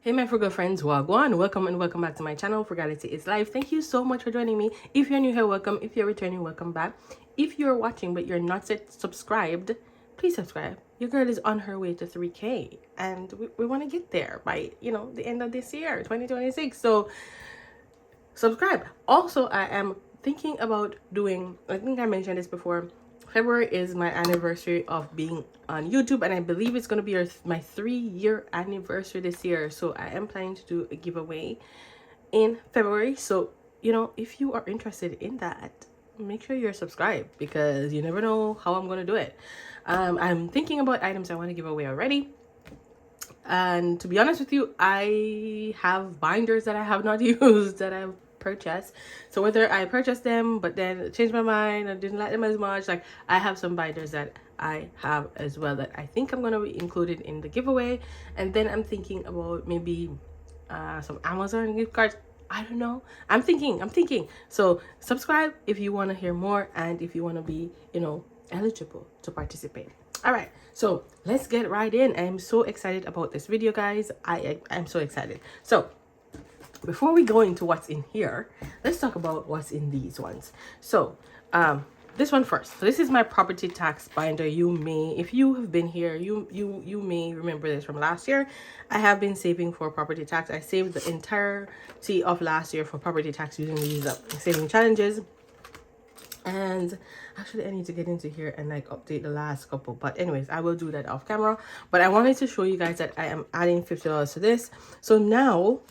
Hey my frugal friends, wagwan, welcome and welcome back to my channel. Frugality is life. Thank you so much for joining me. If you're new here, welcome. If you're returning, welcome back. If you're watching but you're not yet subscribed, please subscribe. Your girl is on her way to 3K and we want to get there by the end of this year, 2026. So subscribe. Also, I am thinking about doing, I think I mentioned this before, February is my anniversary of being on YouTube, and I believe it's going to be my 3-year anniversary this year. So I am planning to do a giveaway in February. So if you are interested in that, make sure you're subscribed, because you never know how I'm going to do it. I'm thinking about items I want to give away already. And to be honest with you, I have binders that I have not used that I've purchased. So whether I purchased them but then changed my mind, I didn't like them as much, like I have some binders that I have as well that I think I'm going to be included in the giveaway. And then I'm thinking about maybe some Amazon gift cards. I don't know. I'm thinking. So subscribe if you want to hear more and if you want to be, eligible to participate. All right, so let's get right in. I'm so excited about this video, guys. I'm so excited. So before we go into what's in here, let's talk about what's in these ones. So this one first. So this is my property tax binder. You may, if you have been here, you may remember this from last year. I have been saving for property tax. I saved the entirety of last year for property tax using these saving challenges. And actually I need to get into here and like update the last couple, but anyways, I will do that off camera. But I wanted to show you guys that I am adding $50 to this. So now,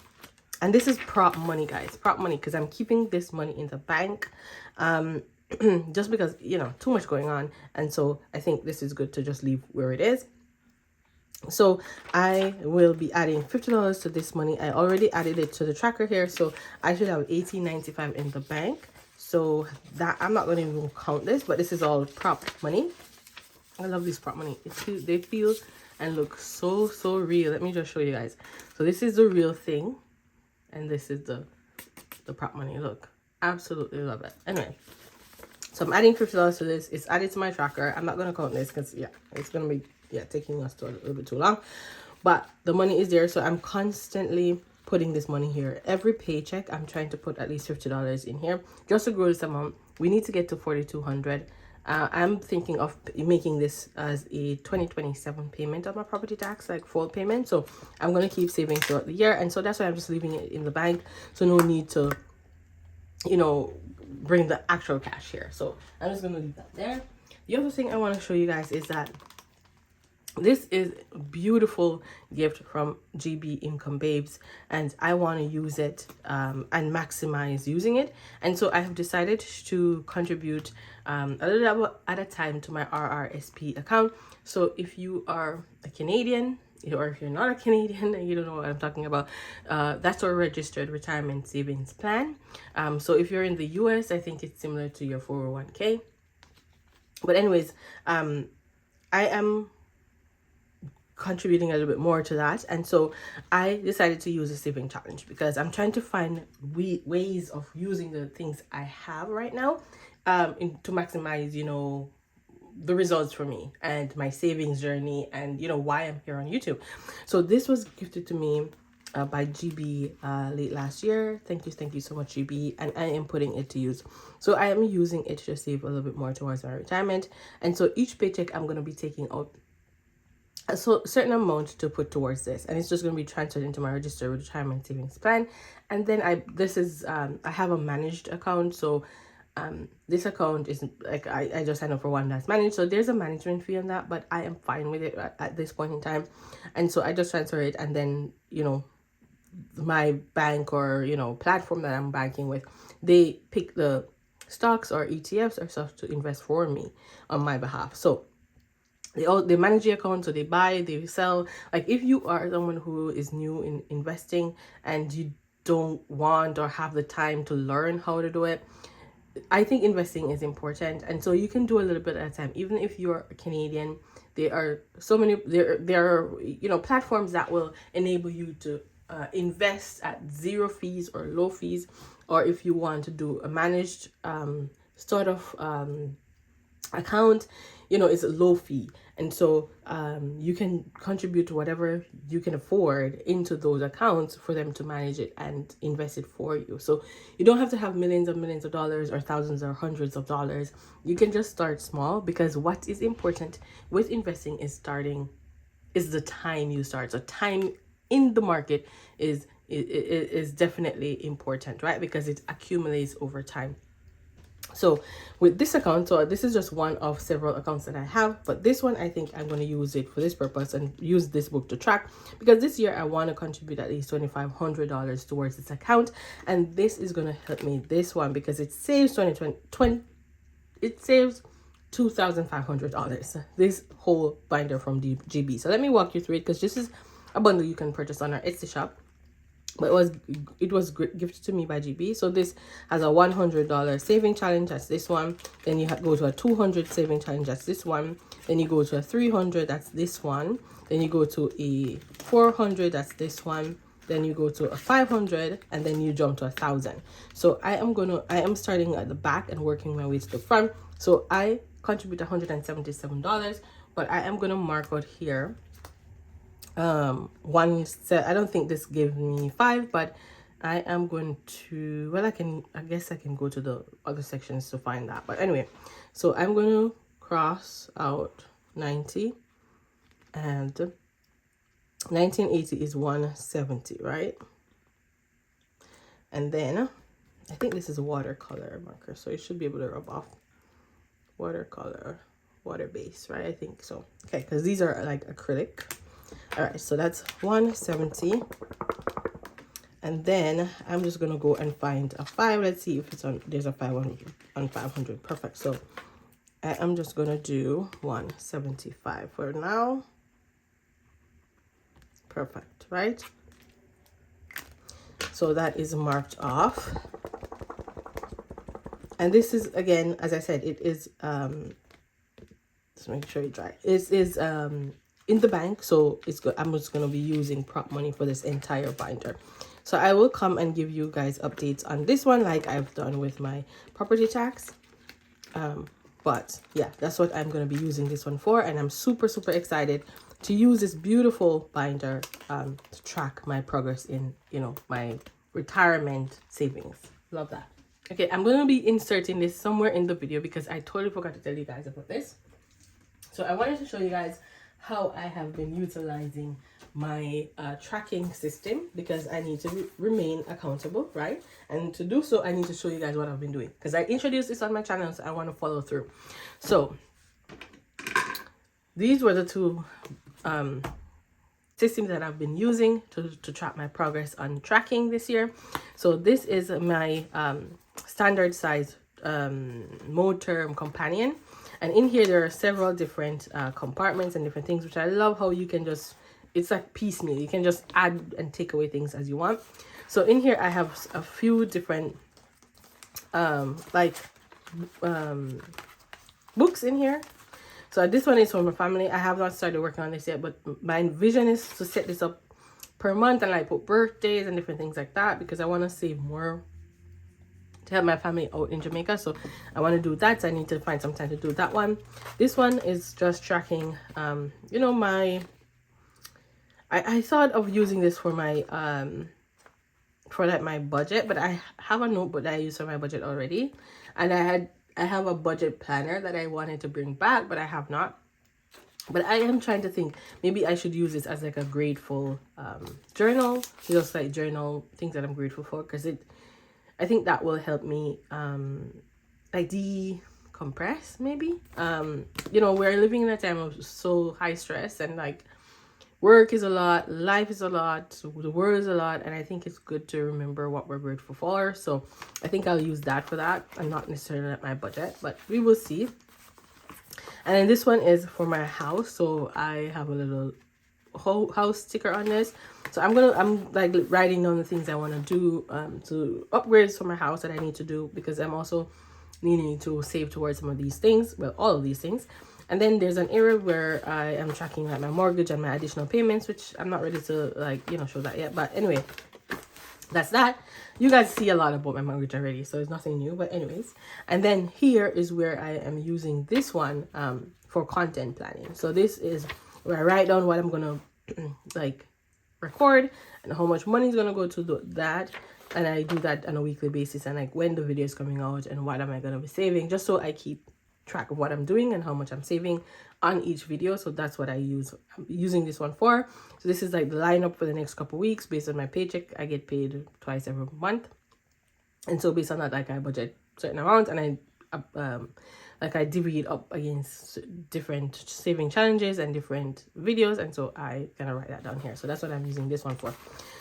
and this is prop money, guys, prop money, because I'm keeping this money in the bank just because too much going on, and so I think this is good to just leave where it is. So I will be adding $50 to this money. I already added it to the tracker here, so I should have $18.95 in the bank. So that, I'm not going to even count this, but this is all prop money. I love this prop money. They feel and look so real. Let me just show you guys. So this is the real thing, and this is the prop money. Look, absolutely love it. Anyway, so I'm adding $50 to this. It's added to my tracker. I'm not going to count this because it's going to be taking us to a little bit too long, but the money is there. So I'm constantly putting this money here. Every paycheck I'm trying to put at least $50 in here just to grow this amount. We need to get to 4,200. I'm thinking of making this as a 2027 payment of my property tax, like full payment. So I'm going to keep saving throughout the year, and so that's why I'm just leaving it in the bank, so no need to bring the actual cash here. So I'm just going to leave that there. The other thing I want to show you guys is that this is a beautiful gift from GB Income Babes, and I want to use it and maximize using it. And so I have decided to contribute a little at a time to my RRSP account. So if you are a Canadian, or if you're not a Canadian and you don't know what I'm talking about, that's our registered retirement savings plan. So if you're in the US, I think it's similar to your 401k. But anyways, I am contributing a little bit more to that, and so I decided to use a saving challenge because I'm trying to find ways of using the things I have right now to maximize the results for me and my savings journey, and why I'm here on YouTube. So this was gifted to me by GB late last year. Thank you so much, GB, and I am putting it to use. So I am using it to save a little bit more towards my retirement, and so each paycheck I'm going to be taking out a certain amount to put towards this, and it's just going to be transferred into my registered retirement savings plan. And then I have a managed account. So this account is like, I just signed up for one that's managed, so there's a management fee on that, but I am fine with it at this point in time. And so I just transfer it, and then my bank or platform that I'm banking with, they pick the stocks or ETFs or stuff to invest for me on my behalf. So they manage the account, so they buy, they sell. Like if you are someone who is new in investing and you don't want or have the time to learn how to do it, I think investing is important, and so you can do a little bit at a time. Even if you're a Canadian, there are so many there are platforms that will enable you to invest at zero fees or low fees, or if you want to do a managed sort of account, it's a low fee. And so you can contribute whatever you can afford into those accounts for them to manage it and invest it for you. So you don't have to have millions and millions of dollars or thousands or hundreds of dollars. You can just start small, because what is important with investing is the time you start. So time in the market is definitely important, right? Because it accumulates over time. So with this account, so this is just one of several accounts that I have, but this one, I think I'm going to use it for this purpose and use this book to track, because this year I want to contribute at least $2,500 towards this account. And this is going to help me, this one, because it saves it saves $2,500, this whole binder from GB. So let me walk you through it, because this is a bundle you can purchase on our Etsy shop, but it was gifted to me by GB. So this has a $100 saving challenge, that's this one. Then you go to a $200 saving challenge, that's this one. Then you go to a $300, that's this one. Then you go to a $400, that's this one. Then you go to a $500, and then you jump to a $1,000. So I am starting at the back and working my way to the front. So I contribute $177, but I am gonna mark out here one set. I don't think this gave me 5, but I am going to, well, I guess I can go to the other sections to find that. But anyway, so I'm going to cross out 90, and 1980 is 170, right? And then I think this is a watercolor marker, so you should be able to rub off watercolor, water base, right? I think so. Okay, because these are like acrylic. All right, so that's 170, and then I'm just gonna go and find a 5. Let's see if it's on, there's a 500 on 500. Perfect. So I am just gonna do 175 for now. Perfect, right? So that is marked off, and this is, again, as I said, it is just make sure you dry. It is in the bank, so it's good. I'm just going to be using prop money for this entire binder. So I will come and give you guys updates on this one, like I've done with my property tax. But yeah, that's what I'm going to be using this one for, and I'm super excited to use this beautiful binder to track my progress in, you know, my retirement savings. Love that. Okay, I'm going to be inserting this somewhere in the video, because I totally forgot to tell you guys about this. So I wanted to show you guys how I have been utilizing my tracking system, because I need to remain accountable, right? And to do so, I need to show you guys what I've been doing, because I introduced this on my channel, so I want to follow through. So these were the two systems that I've been using to track my progress on tracking this year. So this is my standard size Moterm companion. And in here, there are several different compartments and different things, which I love how you can just, it's like piecemeal. You can just add and take away things as you want. So in here, I have a few different, books in here. So this one is for my family. I have not started working on this yet, but my vision is to set this up per month and like put birthdays and different things like that, because I want to save more to help my family out in Jamaica. So I want to do that. So I need to find some time to do that one. This one is just tracking you know, my I thought of using this for my for like my budget, but I have a notebook that I use for my budget already, and I have a budget planner that I wanted to bring back, but I have not. But I am trying to think, maybe I should use this as like a grateful journal, just like journal things that I'm grateful for, because I think that will help me like decompress, maybe. You know, we're living in a time of so high stress, and like work is a lot, life is a lot, the world is a lot, and I think it's good to remember what we're grateful for. So I think I'll use that for that, and not necessarily at my budget, but we will see. And then this one is for my house, so I have a little house sticker on this. So I'm like writing down the things I want to do to upgrades for my house that I need to do, because I'm also needing to save towards some of these things, well, all of these things. And then there's an area where I am tracking like my mortgage and my additional payments, which I'm not ready to like, you know, show that yet. But anyway, that's that. You guys see a lot about my mortgage already, so it's nothing new, but anyways. And then here is where I am using this one for content planning. So this is where I write down what I'm gonna like record and how much money is gonna go to that, and I do that on a weekly basis, and like when the video is coming out and what am I gonna be saving, just so I keep track of what I'm doing and how much I'm saving on each video. So that's what I'm using this one for. So this is like the lineup for the next couple weeks based on my paycheck. I get paid twice every month, and so based on that, like I budget certain amount, and I divvy it up against different saving challenges and different videos, and so I kind of write that down here. So that's what I'm using this one for.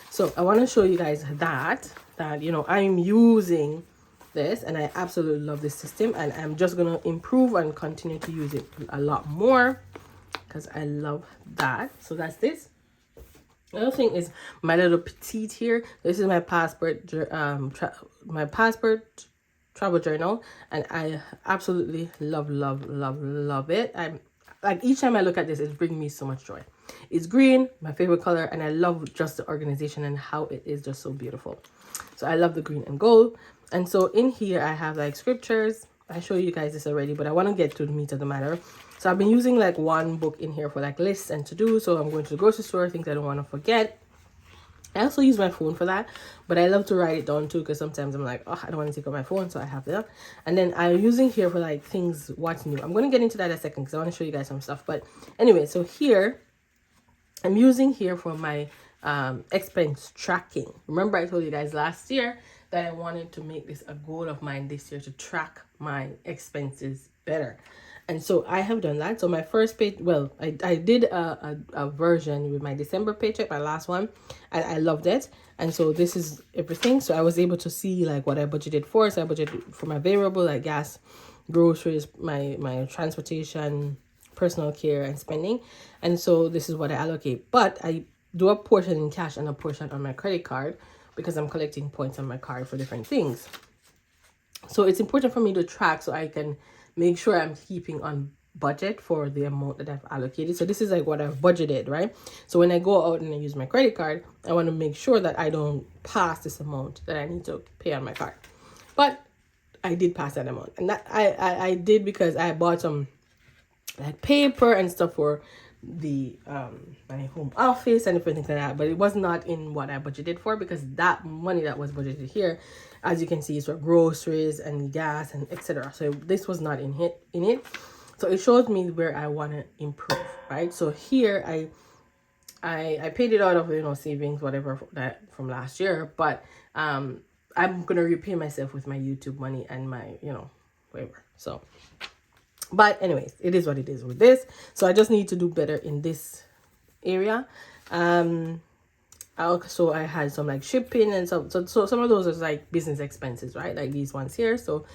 So I want to show you guys that you know, I'm using this and I absolutely love this system, and I'm just gonna improve and continue to use it a lot more because I love that. So that's this. The other thing is my little petite here. This is my passport travel journal, and I absolutely love it. I'm like, each time I look at this, it's bringing me so much joy. It's green, my favorite color, and I love just the organization and how it is just so beautiful. So I love the green and gold. And so in here I have like scriptures. I show you guys this already, but I want to get to the meat of the matter. So I've been using like one book in here for like lists and to do. So I'm going to the grocery store, things I don't want to forget. I also use my phone for that, but I love to write it down too, because sometimes I'm like, oh, I don't want to take out my phone, so I have that. And then I'm using here for like things, what's new. I'm going to get into that in a second because I want to show you guys some stuff. But anyway, so here I'm using here for my expense tracking. Remember I told you guys last year that I wanted to make this a goal of mine this year to track my expenses better. And so I have done that. So my first page, well, I did a version with my December paycheck, my last one, and I loved it. And so this is everything. So I was able to see like what I budgeted for. So I budgeted for my variable, like gas, groceries, my transportation, personal care, and spending. And so this is what I allocate. But I do a portion in cash and a portion on my credit card, because I'm collecting points on my card for different things. So it's important for me to track so I can make sure I'm keeping on budget for the amount that I've allocated. So this is like what I've budgeted, right? So when I go out and I use my credit card, I want to make sure that I don't pass this amount that I need to pay on my card. But I did pass that amount, and that I did because I bought some like paper and stuff for the my home office and different things like that, but it was not in what I budgeted for, because that money that was budgeted here, as you can see, is for groceries and gas and etc. So this was not in it. So it shows me where I want to improve, right? So here I paid it out of, you know, savings, whatever, that from last year, but I'm gonna repay myself with my YouTube money and my, you know, whatever. So but anyways, it is what it is with this. So I just need to do better in this area. Also, I had some like shipping and so some of those are like business expenses, right? Like these ones here. So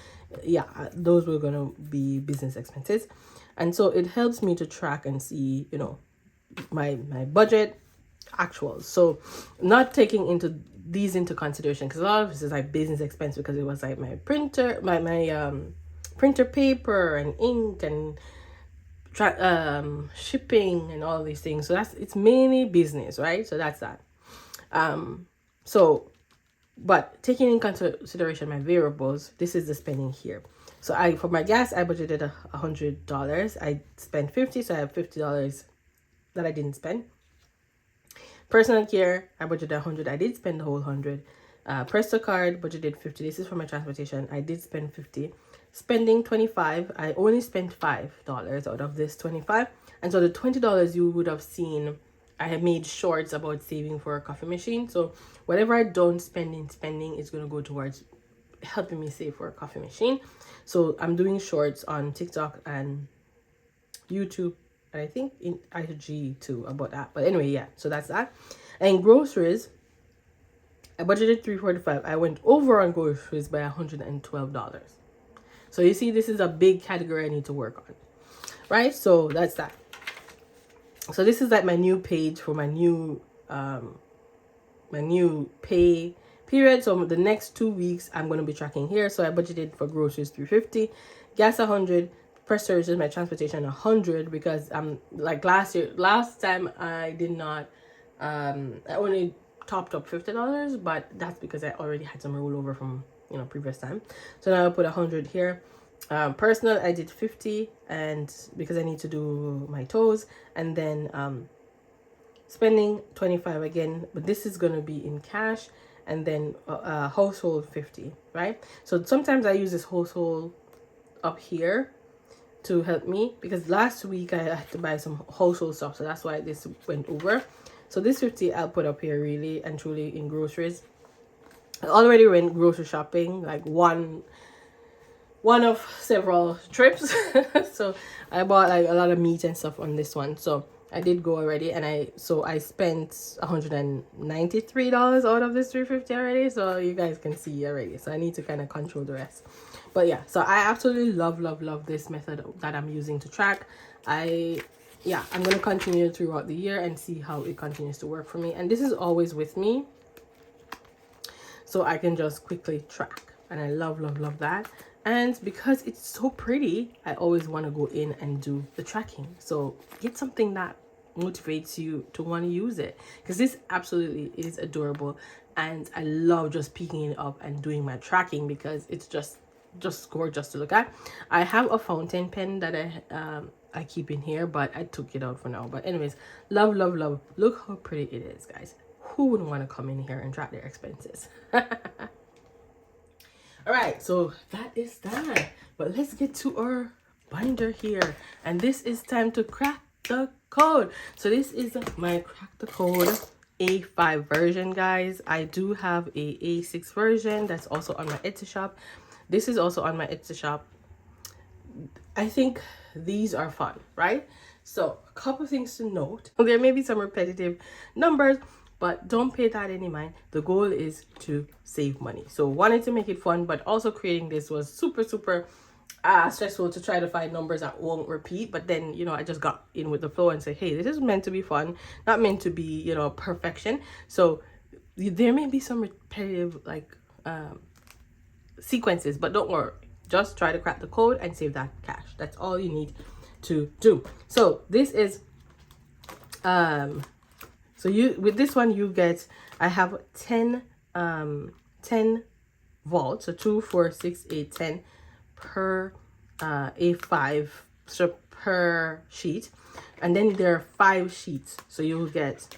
yeah, those were gonna be business expenses. And so it helps me to track and see, you know, my budget actuals. So not taking these into consideration, because a lot of this is like business expense, because it was like my printer, my printer paper and ink and shipping and all these things. So it's mainly business, right? So that's that. So but taking in consideration my variables, this is the spending here. So for my gas, I budgeted $100. I spent $50, so I have $50 that I didn't spend. Personal care, I budgeted $100. I did spend the whole $100. Presto card, budgeted $50. This is for my transportation. I did spend $50. Spending $25. I only spent $5 out of this $25. And so the $20 you would have seen, I have made shorts about saving for a coffee machine. So whatever I don't spend in spending is going to go towards helping me save for a coffee machine. So I'm doing shorts on TikTok and YouTube, and I think in IG too about that. But anyway, yeah, so that's that. And groceries, I budgeted $345. I went over on groceries by $112. So you see, this is a big category I need to work on, right? So that's that. So this is like my new page for my new pay period. So the next 2 weeks I'm going to be tracking here. So I budgeted for groceries $350, gas $100, press services, my transportation $100, because like last time I did not I only topped up $50, but that's because I already had some rollover from, you know, previous time. So now I put 100 here. Personal, I did 50, and because I need to do my toes, and then spending 25 again, but this is going to be in cash, and then household 50, right? So sometimes I use this household up here to help me, because last week I had to buy some household stuff, so that's why this went over. So this 50 I'll put up here really and truly in groceries. I already went grocery shopping, like one of several trips. So I bought like a lot of meat and stuff on this one, so I did go already, and I spent $193 out of this 350 already, so you guys can see already. So I need to kind of control the rest. But yeah, so I absolutely love this method that I'm using to track. I'm gonna continue throughout the year and see how it continues to work for me, and this is always with me, so I can just quickly track, and I love that. And because it's so pretty, I always want to go in and do the tracking. So get something that motivates you to want to use it, because this absolutely is adorable, and I love just picking it up and doing my tracking because it's just gorgeous to look at. I have a fountain pen that I keep in here, but I took it out for now. But anyways, love. Look how pretty it is, guys. Who wouldn't want to come in here and track their expenses? All right, so that is that. But let's get to our binder here, and this is time to crack the code. So this is my crack the code A5 version, guys. I do have a A6 version that's also on my Etsy shop. This is also on my Etsy shop. I think these are fun, right? So a couple things to note. There may be some repetitive numbers, but don't pay that any mind. The goal is to save money. So wanted to make it fun, but also creating this was super stressful to try to find numbers that won't repeat. But then, you know, I just got in with the flow and say, hey, this is meant to be fun, not meant to be, you know, perfection. So there may be some repetitive like sequences, but don't worry, just try to crack the code and save that cash. That's all you need to do. So this is so you, with this one, you get, I have 10 vaults, so 2, 4, 6, 8, 10 per A5, so per sheet, and then there are 5 sheets, so you'll get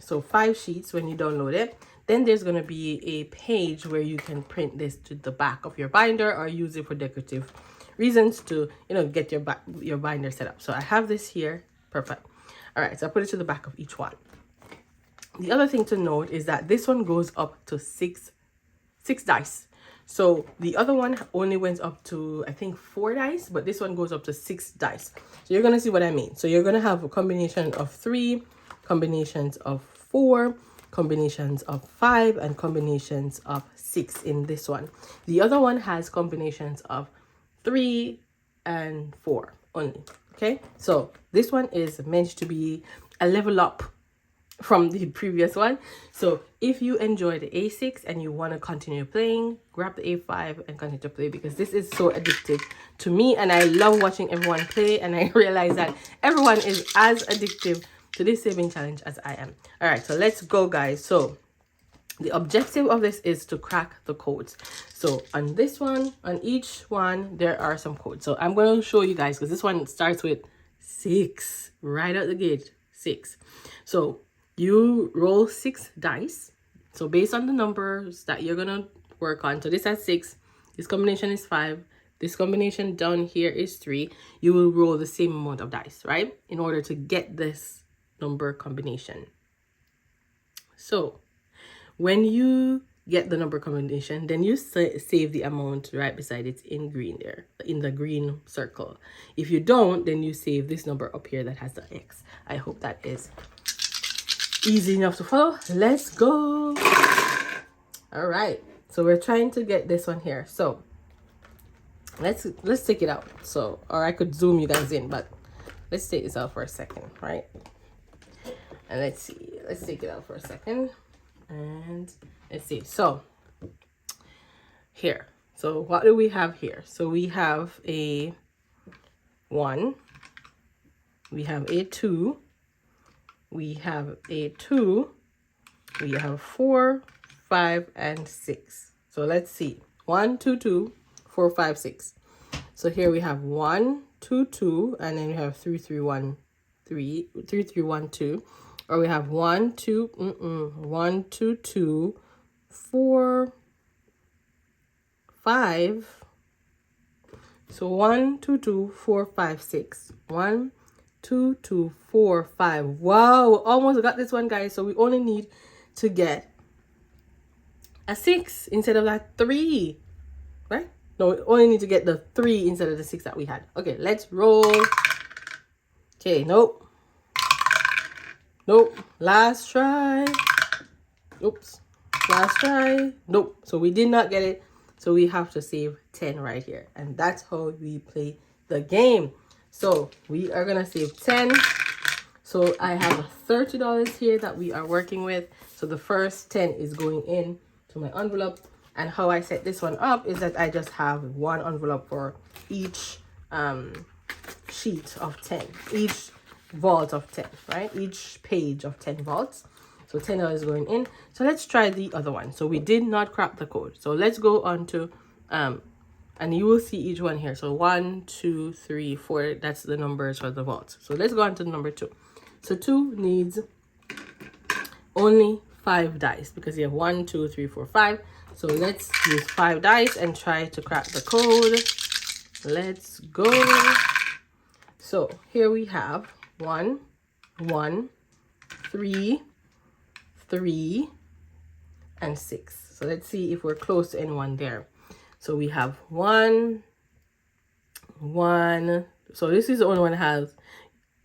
5 sheets when you download it. Then there's going to be a page where you can print this to the back of your binder or use it for decorative reasons to, you know, get your binder set up. So I have this here. Perfect. All right, so I put it to the back of each one. The other thing to note is that this one goes up to six dice. So the other one only went up to, I think, 4 dice, but this one goes up to 6 dice. So you're going to see what I mean. So you're going to have a combination of 3, combinations of 4, combinations of 5, and combinations of 6 in this one. The other one has combinations of 3 and 4 only. Okay, so this one is meant to be a level up from the previous one. So if you enjoy the A6 and you want to continue playing, grab the A5 and continue to play, because this is so addictive to me, and I love watching everyone play, and I realize that everyone is as addictive to this saving challenge as I am. All right, so let's go, guys. So the objective of this is to crack the codes. So on this one, on each one, there are some codes. So I'm going to show you guys, because this one starts with 6 right out the gate. 6. So you roll 6 dice. So based on the numbers that you're gonna work on, so this has 6, this combination is 5, this combination down here is 3. You will roll the same amount of dice, right, in order to get this number combination. So when you get the number combination, then you save the amount right beside it in green there, in the green circle. If you don't, then you save this number up here that has the X. I hope that is easy enough to follow. Let's go. All right, so we're trying to get this one here. So let's take it out. So, or I could zoom you guys in, but let's take this out for a second, right? And let's see, let's take it out for a second, and let's see. So here, so what do we have here? So we have a 1, we have a 2, we have a 2, we have 4, 5, and 6. So let's see. 1, 2, 2, 4, 5, 6. So here we have 1, 2, 2, and then we have 3, 3, 1, 3, 3, 3, 1, 2. Or we have 1, 2, 1, 2, 2, 4, 5. So 1, 2, 2, 4, 5, 6. 1, 2, 2, 4, 5. Wow, almost got this one, guys. So we only need to get a 6 instead of that 3, right? No, we only need to get the 3 instead of the 6 that we had. Okay, let's roll. Okay, nope. Nope. Last try. Oops. Last try. Nope. So we did not get it. So we have to save 10 right here. And that's how we play the game. So we are going to save 10. So I have $30 here that we are working with. So the first 10 is going in to my envelope. And how I set this one up is that I just have one envelope for each sheet of 10. Each vault of 10, right? Each page of 10 vaults. So $10 going in. So let's try the other one. So we did not crack the code. So let's go on to, and you will see each one here. So 1, 2, 3, 4. That's the numbers for the vaults. So let's go on to number 2. So 2 needs only 5 dice because you have 1, 2, 3, 4, 5. So let's use 5 dice and try to crack the code. Let's go. So here we have 1, 1, 3, 3, and 6. So let's see if we're close to anyone there. So we have 1, 1. So this is the only one that has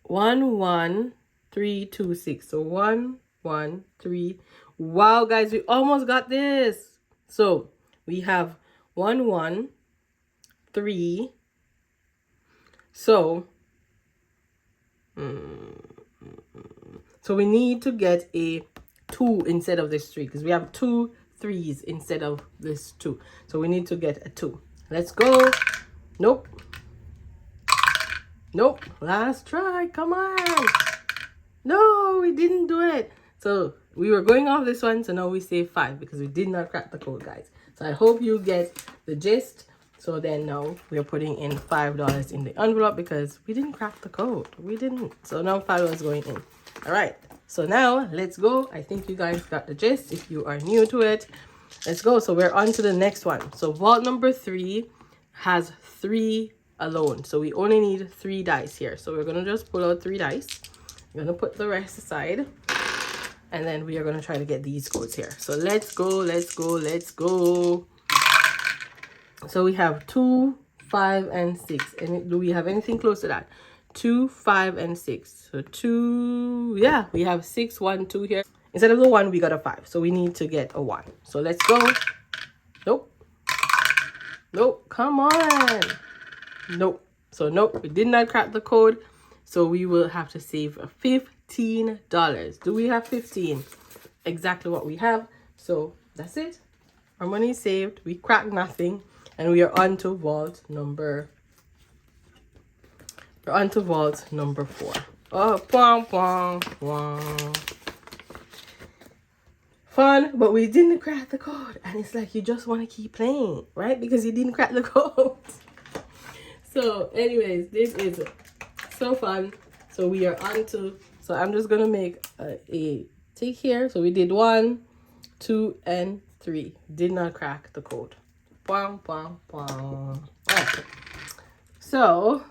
1, 1, 3, 2, 6. So 1, 1, 3. Wow, guys, we almost got this. So we have 1, 1, 3. So we need to get a 2 instead of this 3 because we have 2 3s instead of this 2. So we need to get a 2. Let's go. Nope. Nope. Last try. Come on. No, we didn't do it. So we were going off this one. So now we save 5 because we did not crack the code, guys. So I hope you get the gist. So then now we're putting in $5 in the envelope because we didn't crack the code. We didn't. So now $5 going in. All right. So now let's go. I think you guys got the gist. If you are new to it, let's go. So we're on to the next one. So vault number 3 has 3 alone. So we only need 3 dice here. So we're going to just pull out 3 dice. We're going to put the rest aside. And then we are going to try to get these codes here. So let's go. Let's go. Let's go. So we have 2, 5, and 6. And do we have anything close to that? 2, 5, and 6. So 2, yeah, we have 6, 1, 2 here. Instead of the 1, we got a 5. So we need to get a 1. So let's go. Nope. Nope. Come on. Nope. So nope, we did not crack the code. So we will have to save $15. Do we have 15? Exactly what we have. So that's it. Our money is saved. We cracked nothing. And we are on to vault number. We're on to vault number 4. Oh, pom, pom, pom. Fun, but we didn't crack the code. And it's like you just want to keep playing, right? Because you didn't crack the code. So, anyways, this is so fun. So we are on to. So I'm just gonna make a tick here. So we did 1, 2, and 3. Did not crack the code. Pom, pom, pom. Okay. So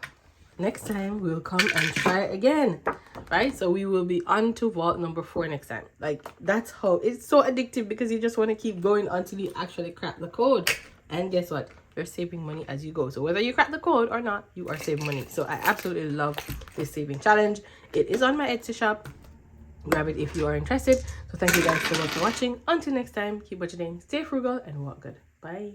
next time we'll come and try again, right? So we will be on to vault number 4 next time. Like, that's how it's so addictive because you just want to keep going until you actually crack the code. And guess what? You're saving money as you go. So whether you crack the code or not, you are saving money. So I absolutely love this saving challenge. It is on my Etsy shop. Grab it if you are interested. So thank you guys so much for watching. Until next time, keep budgeting, stay frugal, and walk good. Bye.